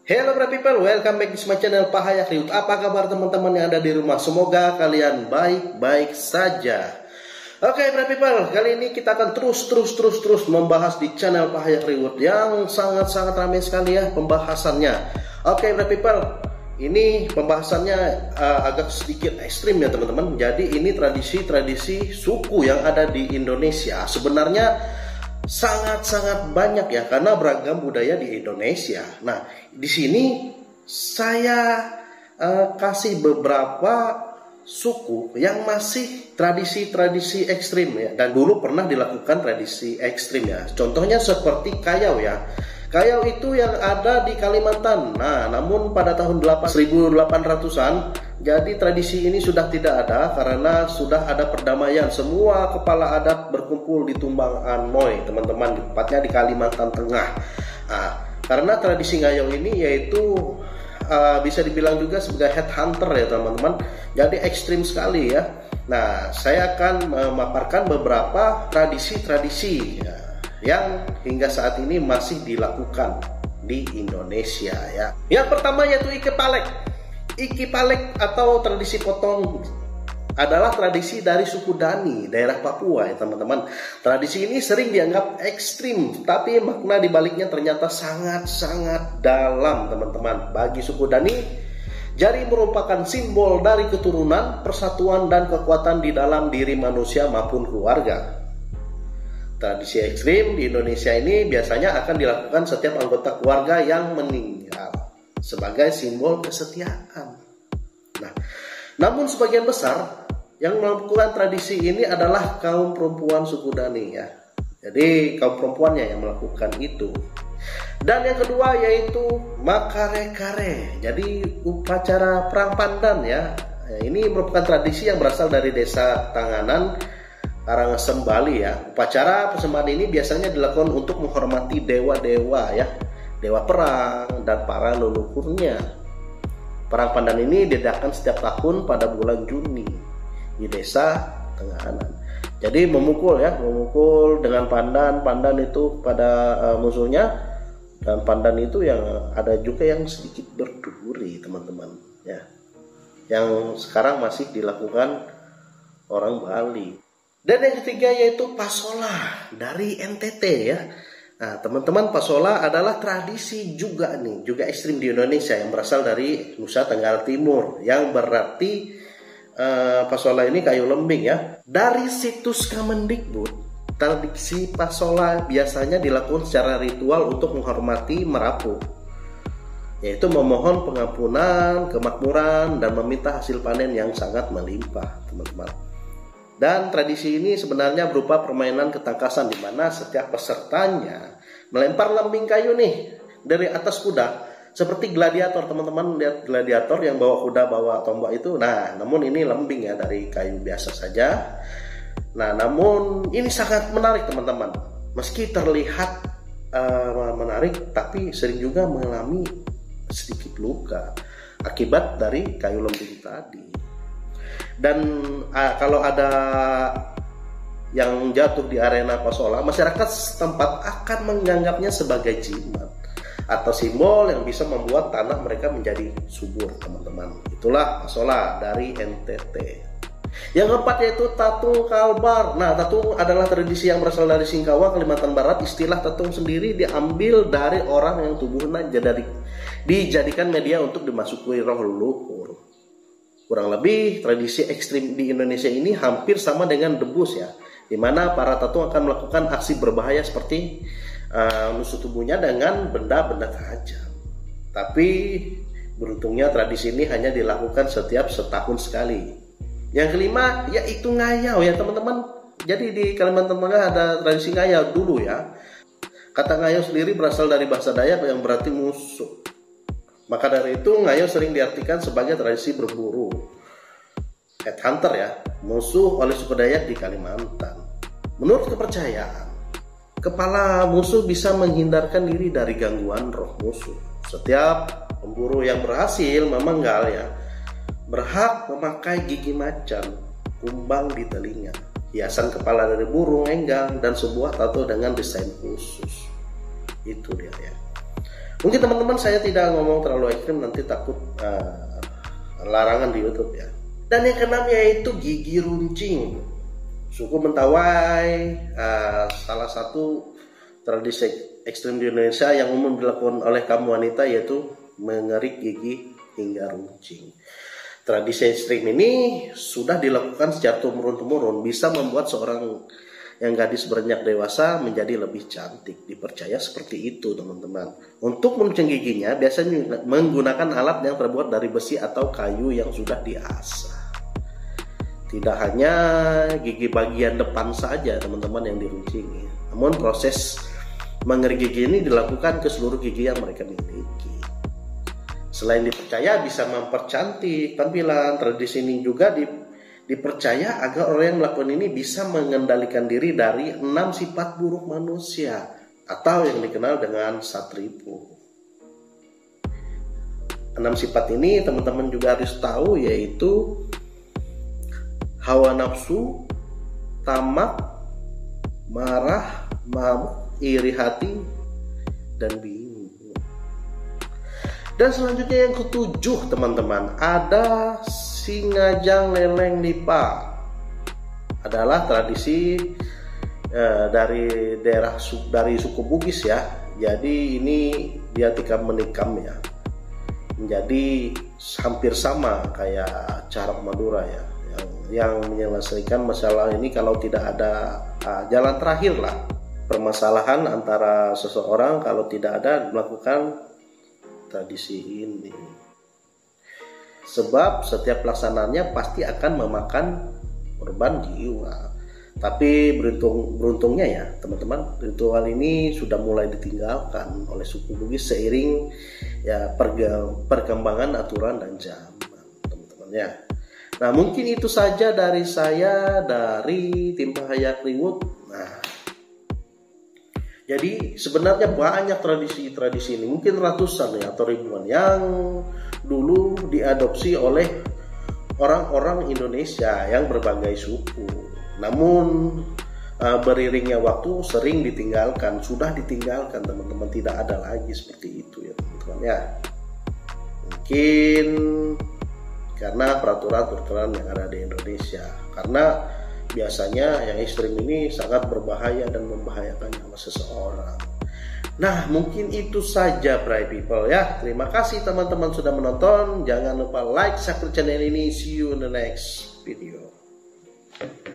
Hello brother people, welcome back to my channel Pahayak Riut. Apa kabar teman-teman yang ada di rumah? Semoga kalian baik-baik saja. Oke brother people, kali ini kita akan terus membahas di channel Pahayak Riut yang sangat ramai sekali ya pembahasannya. Oke brother people, ini pembahasannya agak sedikit ekstrim ya teman-teman. Jadi ini tradisi suku yang ada di Indonesia. Sebenarnya sangat banyak ya, karena beragam budaya di Indonesia. Nah, di sini saya kasih beberapa suku yang masih tradisi ekstrim ya, dan dulu pernah dilakukan tradisi ekstrim ya. Contohnya seperti Kayau ya. Kayau itu yang ada di Kalimantan. Nah, namun pada tahun 1800-an, jadi tradisi ini sudah tidak ada karena sudah ada perdamaian. Semua kepala adat berkumpul di Tumbang Anoy, teman-teman, tepatnya di Kalimantan Tengah. Nah, karena tradisi Ngayau ini yaitu bisa dibilang juga sebagai headhunter ya teman-teman. Jadi ekstrim sekali ya. Nah, saya akan memaparkan beberapa tradisi-tradisi ya, yang hingga saat ini masih dilakukan di Indonesia ya. Yang pertama yaitu Iki Palek. Iki Palek atau tradisi potong adalah tradisi dari suku Dani, daerah Papua ya teman-teman. Tradisi ini sering dianggap ekstrim, tapi makna dibaliknya ternyata sangat dalam teman-teman. Bagi suku Dani, jari merupakan simbol dari keturunan, persatuan dan kekuatan di dalam diri manusia maupun keluarga. Tradisi ekstrim di Indonesia ini biasanya akan dilakukan setiap anggota keluarga yang meninggal sebagai simbol kesetiaan. Nah, namun sebagian besar yang melakukan tradisi ini adalah kaum perempuan suku Dani ya. Jadi kaum perempuannya yang melakukan itu. Dan yang kedua yaitu Makare-kare. Jadi upacara perang pandan ya. Ini merupakan tradisi yang berasal dari desa Tanganan, Karangasem, Bali ya. Upacara persembahan ini biasanya dilakukan untuk menghormati dewa-dewa ya, dewa perang dan para leluhurnya. Perang pandan ini diadakan setiap tahun pada bulan Juni di desa Tenganan. Jadi memukul dengan pandan itu pada musuhnya, dan pandan itu yang ada juga yang sedikit berduri teman-teman ya, yang sekarang masih dilakukan orang Bali. Dan yang ketiga yaitu Pasola dari NTT ya. Nah teman-teman, Pasola adalah tradisi juga ekstrim di Indonesia yang berasal dari Nusa Tenggara Timur, yang berarti Pasola ini kayu lembing ya. Dari situs Kemendikbud, tradisi Pasola biasanya dilakukan secara ritual untuk menghormati Merapu, yaitu memohon pengampunan, kemakmuran, dan meminta hasil panen yang sangat melimpah teman-teman. Dan tradisi ini sebenarnya berupa permainan ketangkasan di mana setiap pesertanya melempar lembing kayu nih dari atas kuda, seperti gladiator teman-teman. Lihat gladiator yang bawa kuda, bawa tombak itu. Nah, namun ini lembing ya, dari kayu biasa saja. Nah, namun ini sangat menarik teman-teman. Meski terlihat menarik, tapi sering juga mengalami sedikit luka akibat dari kayu lembing tadi. Dan kalau ada yang jatuh di arena Pasola, masyarakat setempat akan menganggapnya sebagai jimat atau simbol yang bisa membuat tanah mereka menjadi subur teman-teman. Itulah Pasola dari NTT. Yang keempat yaitu Tatung Kalbar. Nah, tatung adalah tradisi yang berasal dari Singkawa, Kalimantan Barat. Istilah tatung sendiri diambil dari orang yang tubuhnya dijadikan media untuk dimasuki roh leluhur. Kurang lebih tradisi ekstrim di Indonesia ini hampir sama dengan debus ya, di mana para tatung akan melakukan aksi berbahaya seperti menusuk tubuhnya dengan benda-benda tajam. Tapi beruntungnya tradisi ini hanya dilakukan setiap setahun sekali. Yang kelima yaitu Ngayau ya teman-teman. Jadi di Kalimantan Tengah ada tradisi Ngayau dulu ya. Kata Ngayau sendiri berasal dari bahasa Dayak yang berarti musuh. Maka dari itu Ngayau sering diartikan sebagai tradisi berburu, headhunter ya, musuh oleh suku Dayak di Kalimantan. Menurut kepercayaan, kepala musuh bisa menghindarkan diri dari gangguan roh musuh. Setiap pemburu yang berhasil memenggalnya berhak memakai gigi macan, kumbang di telinga, hiasan kepala dari burung enggang, dan sebuah tato dengan desain khusus. Itu dia ya. Mungkin teman-teman saya tidak ngomong terlalu ekstrim, nanti takut larangan di YouTube ya. Dan yang keenam yaitu gigi runcing. Suku Mentawai salah satu tradisi ekstrim di Indonesia yang umum dilakukan oleh kaum wanita yaitu mengerik gigi hingga runcing. Tradisi ekstrim ini sudah dilakukan secara turun-temurun, bisa membuat seorang yang gadis beranjak dewasa menjadi lebih cantik. Dipercaya seperti itu teman-teman. Untuk meruncing giginya biasanya menggunakan alat yang terbuat dari besi atau kayu yang sudah diasah. Tidak hanya gigi bagian depan saja teman-teman yang diruncingi, namun proses mengerik gigi ini dilakukan ke seluruh gigi yang mereka miliki. Selain dipercaya bisa mempercantik tampilan, tradisi ini juga dipercaya agar orang yang melakukan ini bisa mengendalikan diri dari 6 sifat buruk manusia atau yang dikenal dengan satripu. 6 sifat ini teman-teman juga harus tahu, yaitu hawa nafsu, tamak, marah, mabuk, iri hati, dan bingung. Dan selanjutnya yang ketujuh teman-teman, ada Singajang Leleng Lipa. Adalah tradisi dari suku Bugis ya. Jadi ini dia tikam menikam ya. Menjadi hampir sama kayak Carok Madura ya. Yang menyelesaikan masalah ini kalau tidak ada jalan terakhir lah. Permasalahan antara seseorang kalau tidak ada melakukan tradisi ini. Sebab setiap pelaksanaannya pasti akan memakan korban jiwa. Tapi beruntungnya ya teman-teman, ritual ini sudah mulai ditinggalkan oleh suku Bugis seiring ya perkembangan aturan dan zaman teman-teman ya. Nah mungkin itu saja dari saya, dari tim Pahaya Kriwut. Nah, jadi sebenarnya banyak tradisi-tradisi ini, mungkin ratusan ya atau ribuan yang dulu diadopsi oleh orang-orang Indonesia yang berbagai suku. Namun beriringnya waktu sering ditinggalkan, sudah ditinggalkan teman-teman, tidak ada lagi seperti itu ya teman-teman ya. Mungkin karena peraturan-peraturan yang ada di Indonesia, karena biasanya yang ekstrim ini sangat berbahaya dan membahayakan nyawa seseorang. Nah mungkin itu saja Bright People ya. Terima kasih teman-teman sudah menonton. Jangan lupa like, subscribe channel ini. See you in the next video.